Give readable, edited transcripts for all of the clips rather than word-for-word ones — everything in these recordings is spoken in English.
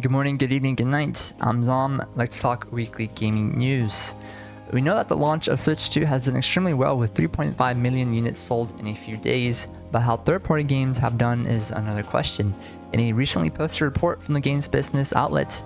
Good morning, good evening, good night. I'm Zom. Let's talk weekly gaming news. We know that the launch of Switch 2 has done extremely well with 3.5 million units sold in a few days, but how third-party games have done is another question. In a recently posted report from the games business outlet,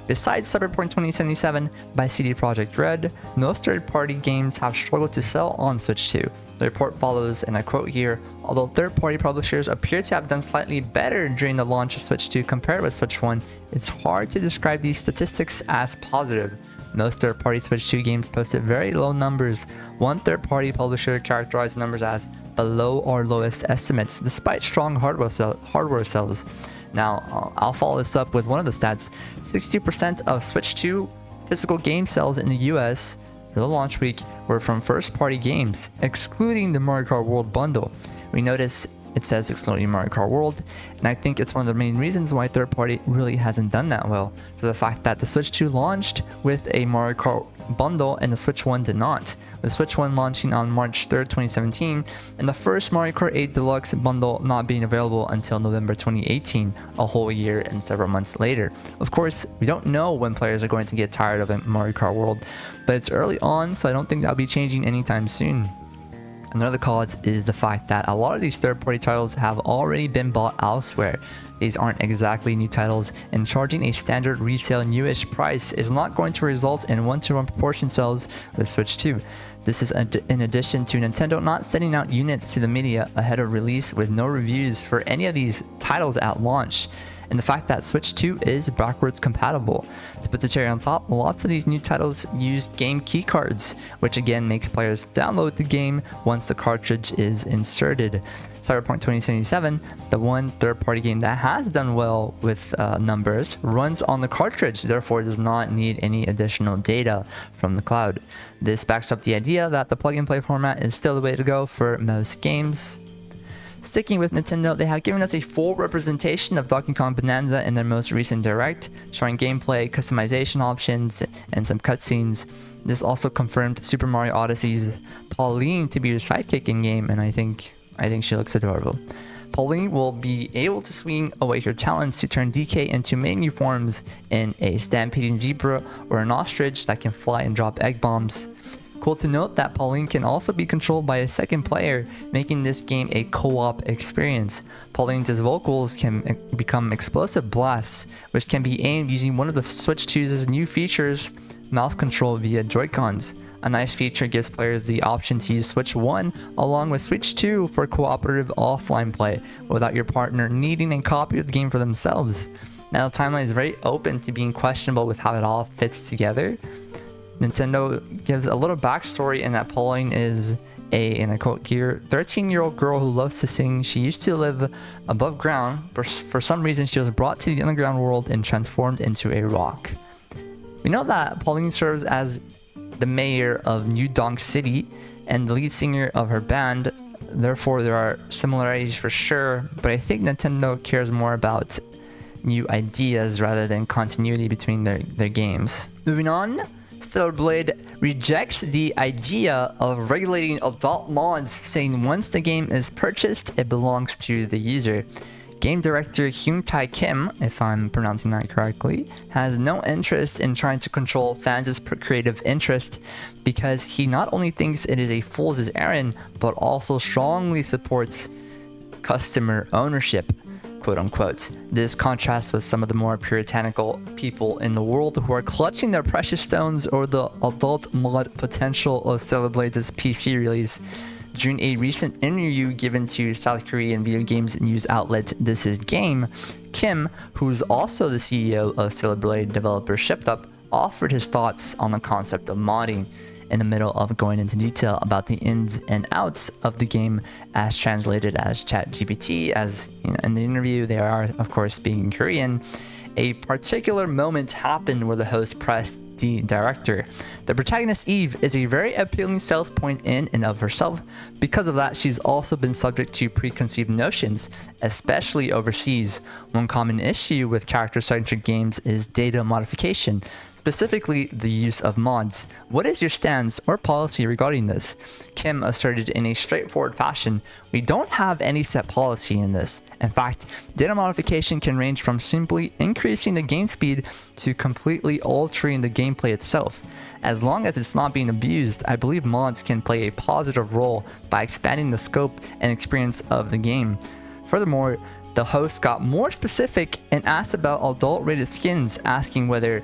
besides Cyberpunk 2077 by CD Projekt Red, most third-party games have struggled to sell on Switch 2. The report follows, and I quote here, although third-party publishers appear to have done slightly better during the launch of Switch 2 compared with Switch 1, it's hard to describe these statistics as positive. Most third-party Switch 2 games posted very low numbers. One third-party publisher characterized the numbers as below our lowest estimates, despite strong hardware sales. Now, I'll follow this up with one of the stats. 62% of Switch 2 physical game sales in the US for the launch week were from first-party games, excluding the Mario Kart World bundle. We notice it says excluding Mario Kart World, and I think it's one of the main reasons why third-party really hasn't done that well, for the fact that the Switch 2 launched with a Mario Kart bundle and the Switch 1 did not, with Switch 1 launching on March 3rd, 2017, and the first Mario Kart 8 Deluxe bundle not being available until November 2018, a whole year and several months later. Of course, we don't know when players are going to get tired of Mario Kart World, but it's early on, so I don't think that'll be changing anytime soon. Another cause is the fact that a lot of these third-party titles have already been bought elsewhere. These aren't exactly new titles, and charging a standard resale newish price is not going to result in 1-to-1 proportion sales with Switch 2. This is in addition to Nintendo not sending out units to the media ahead of release with no reviews for any of these titles at launch, and the fact that Switch 2 is backwards compatible. To put the cherry on top, lots of these new titles use game keycards, which again makes players download the game once the cartridge is inserted. Cyberpunk 2077, the one third-party game that has done well with numbers, runs on the cartridge, therefore does not need any additional data from the cloud. This backs up the idea that the plug-and-play format is still the way to go for most games. Sticking with Nintendo, they have given us a full representation of Donkey Kong Bonanza in their most recent direct, showing gameplay, customization options, and some cutscenes. This also confirmed Super Mario Odyssey's Pauline to be your sidekick in-game, and I think she looks adorable. Pauline will be able to swing away her talents to turn DK into many new forms in a stampeding zebra or an ostrich that can fly and drop egg bombs. Cool to note that Pauline can also be controlled by a second player, making this game a co-op experience. Pauline's vocals can become explosive blasts, which can be aimed using one of the Switch 2's new features, mouse control via Joy-Cons. A nice feature gives players the option to use Switch 1 along with Switch 2 for cooperative offline play, without your partner needing a copy of the game for themselves. Now the timeline is very open to being questionable with how it all fits together. Nintendo gives a little backstory in that Pauline is and I quote here, 13-year-old girl who loves to sing. She used to live above ground, but for some reason she was brought to the underground world and transformed into a rock. We know that Pauline serves as the mayor of New Donk City and the lead singer of her band, therefore there are similarities for sure, but I think Nintendo cares more about new ideas rather than continuity between their games. Moving on, Stellar Blade rejects the idea of regulating adult mods, saying once the game is purchased, it belongs to the user. Game director Hyun Tae Kim, if I'm pronouncing that correctly, has no interest in trying to control fans' creative interest because he not only thinks it is a fool's errand, but also strongly supports customer ownership, quote unquote. This contrasts with some of the more puritanical people in the world who are clutching their precious stones over the adult mod potential of Stellar Blade's PC release. During a recent interview given to South Korean video games news outlet This Is Game, Kim, who's also the CEO of Stellar Blade developer Shipped Up, offered his thoughts on the concept of modding, in the middle of going into detail about the ins and outs of the game as translated as ChatGPT. As you know, in the interview, they are of course being Korean. A particular moment happened where the host pressed the director. The protagonist Eve is a very appealing sales point in and of herself. Because of that, she's also been subject to preconceived notions, especially overseas. One common issue with character-centric games is data modification, specifically the use of mods. What is your stance or policy regarding this? Kim asserted in a straightforward fashion, we don't have any set policy in this. In fact, data modification can range from simply increasing the game speed to completely altering the gameplay itself. As long as it's not being abused, I believe mods can play a positive role by expanding the scope and experience of the game. Furthermore, the host got more specific and asked about adult-rated skins, asking whether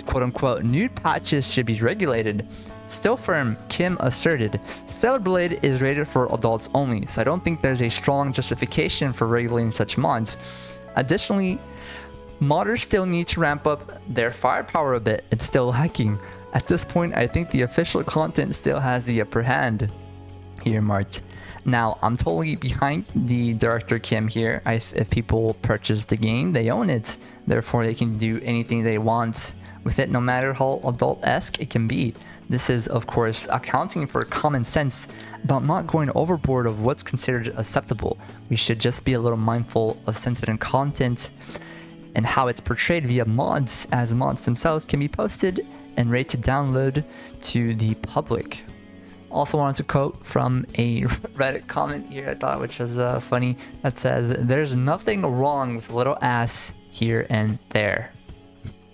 quote-unquote nude patches should be regulated. Still firm, Kim asserted, Stellar Blade is rated for adults only, so I don't think there's a strong justification for regulating such mods. Additionally, modders still need to ramp up their firepower a bit. It's still lacking. At this point, I think the official content still has the upper hand. He remarked. Now, I'm totally behind the director Kim here. If people purchase the game, they own it. Therefore, they can do anything they want with it, no matter how adult-esque it can be. This is, of course, accounting for common sense about not going overboard of what's considered acceptable. We should just be a little mindful of sensitive content and how it's portrayed via mods, as mods themselves can be posted and ready to download to the public. Also wanted to quote from a Reddit comment here I thought, which was funny, that says, there's nothing wrong with a little ass here and there.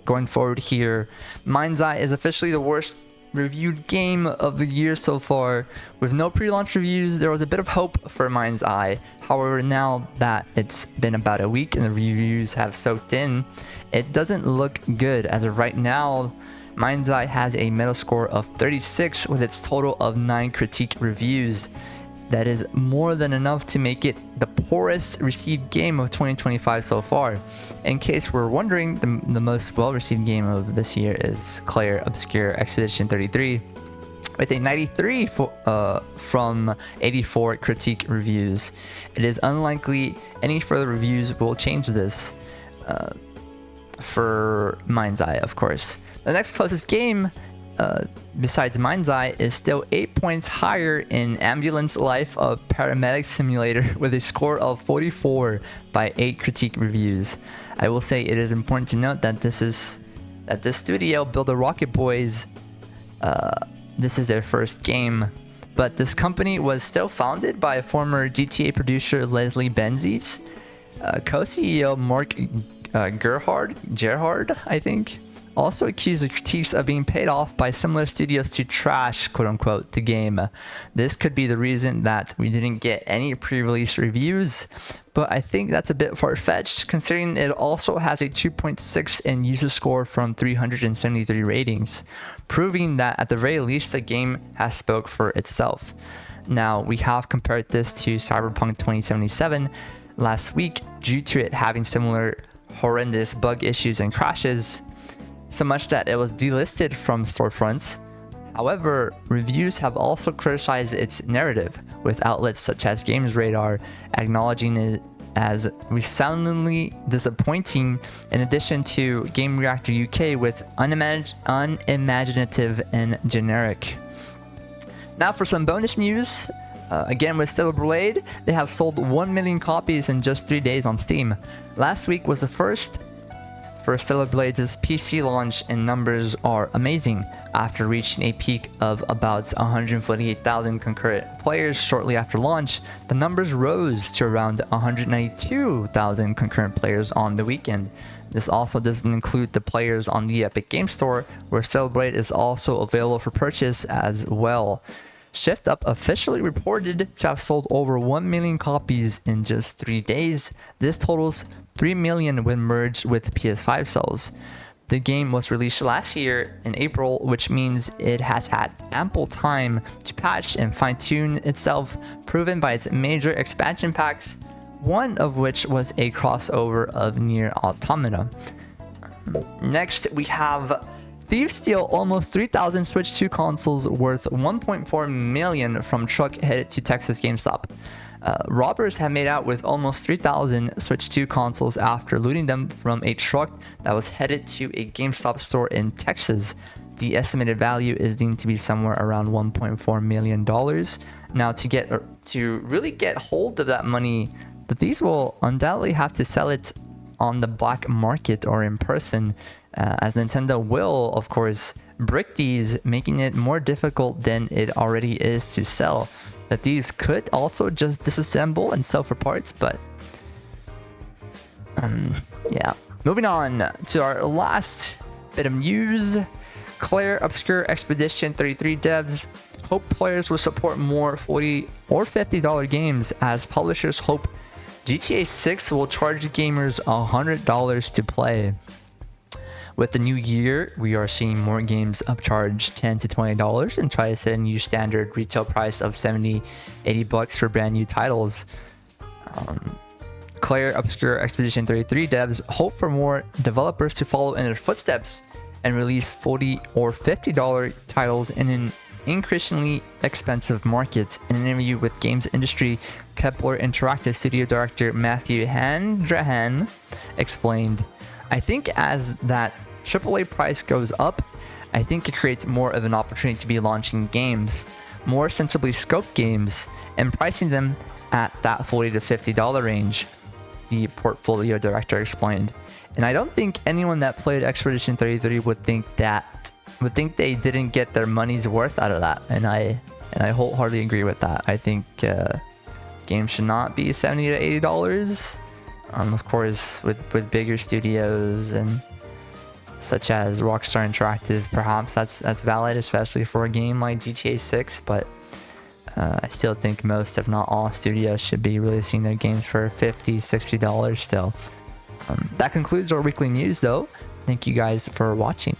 Going forward here, Mindseye is officially the worst reviewed game of the year so far. With no pre-launch reviews, there was a bit of hope for Mindseye. However, now that it's been about a week and the reviews have soaked in, it doesn't look good. As of right now, Mindseye has a Metascore of 36 with its total of 9 critique reviews. That is more than enough to make it the poorest received game of 2025 so far. In case we're wondering, the most well-received game of this year is Clair Obscure Expedition 33 with a 93 from 84 critique reviews. It is unlikely any further reviews will change this for Mindseye, of course. The next closest game besides Mindseye is still 8 points higher in Ambulance Life, a paramedic simulator, with a score of 44 by 8 critique reviews. I will say it is important to note that this studio built the Rocket Boys. This is their first game, but this company was still founded by former GTA producer Leslie Benzies, co-CEO Mark Gerhard, I think, also accused of critiques of being paid off by similar studios to trash, quote-unquote, the game. This could be the reason that we didn't get any pre-release reviews, but I think that's a bit far-fetched considering it also has a 2.6 in user score from 373 ratings, proving that at the very least the game has spoke for itself. Now, we have compared this to Cyberpunk 2077 last week due to it having similar horrendous bug issues and crashes, so much that it was delisted from storefronts. However, reviews have also criticized its narrative, with outlets such as Games Radar acknowledging it as resoundingly disappointing, in addition to Game Reactor UK with unimaginative and generic. Now for some bonus news. Again, with Stellar Blade, they have sold 1 million copies in just 3 days on Steam. Last week was the first for Stellar Blade's PC launch, and numbers are amazing. After reaching a peak of about 148,000 concurrent players shortly after launch, the numbers rose to around 192,000 concurrent players on the weekend. This also doesn't include the players on the Epic Game Store, where Stellar Blade is also available for purchase as well. Shift Up officially reported to have sold over 1 million copies in just 3 days. This totals 3 million when merged with PS5 sales. The game was released last year in April, which means it has had ample time to patch and fine-tune itself, proven by its major expansion packs, one of which was a crossover of Nier Automata. Next, we have Thieves steal almost 3,000 Switch 2 consoles worth $1.4 million from truck headed to Texas GameStop. Robbers have made out with almost 3,000 Switch 2 consoles after looting them from a truck that was headed to a GameStop store in Texas. The estimated value is deemed to be somewhere around $1.4 million. Now, to really get hold of that money, the thieves will undoubtedly have to sell it on the black market or in person, as Nintendo will, of course, brick these, making it more difficult than it already is to sell. The thieves could also just disassemble and sell for parts, but yeah. Moving on to our last bit of news. Claire Obscure Expedition 33 devs hope players will support more $40 or $50 games, as publishers hope GTA 6 will charge gamers $100 to play. With the new year, we are seeing more games upcharge $10 to $20 and try to set a new standard retail price of $70-$80 for brand new titles. Claire Obscure Expedition 33 devs hope for more developers to follow in their footsteps and release $40 or $50 titles in an increasingly expensive market. In an interview with games industry Kepler Interactive Studio Director Matthew Handrahan explained, "I think as that AAA price goes up, I think it creates more of an opportunity to be launching games, more sensibly scoped games, and pricing them at that $40 to $50 range," the portfolio director explained. And I don't think anyone that played Expedition 33 would think they didn't get their money's worth out of that. And I wholeheartedly agree with that. I think games should not be $70 to $80. Of course, with bigger studios and such as Rockstar Interactive, perhaps that's valid, especially for a game like GTA 6. But I still think most, if not all, studios should be releasing their games for $50, $60 still. That concludes our weekly news, though. Thank you guys for watching.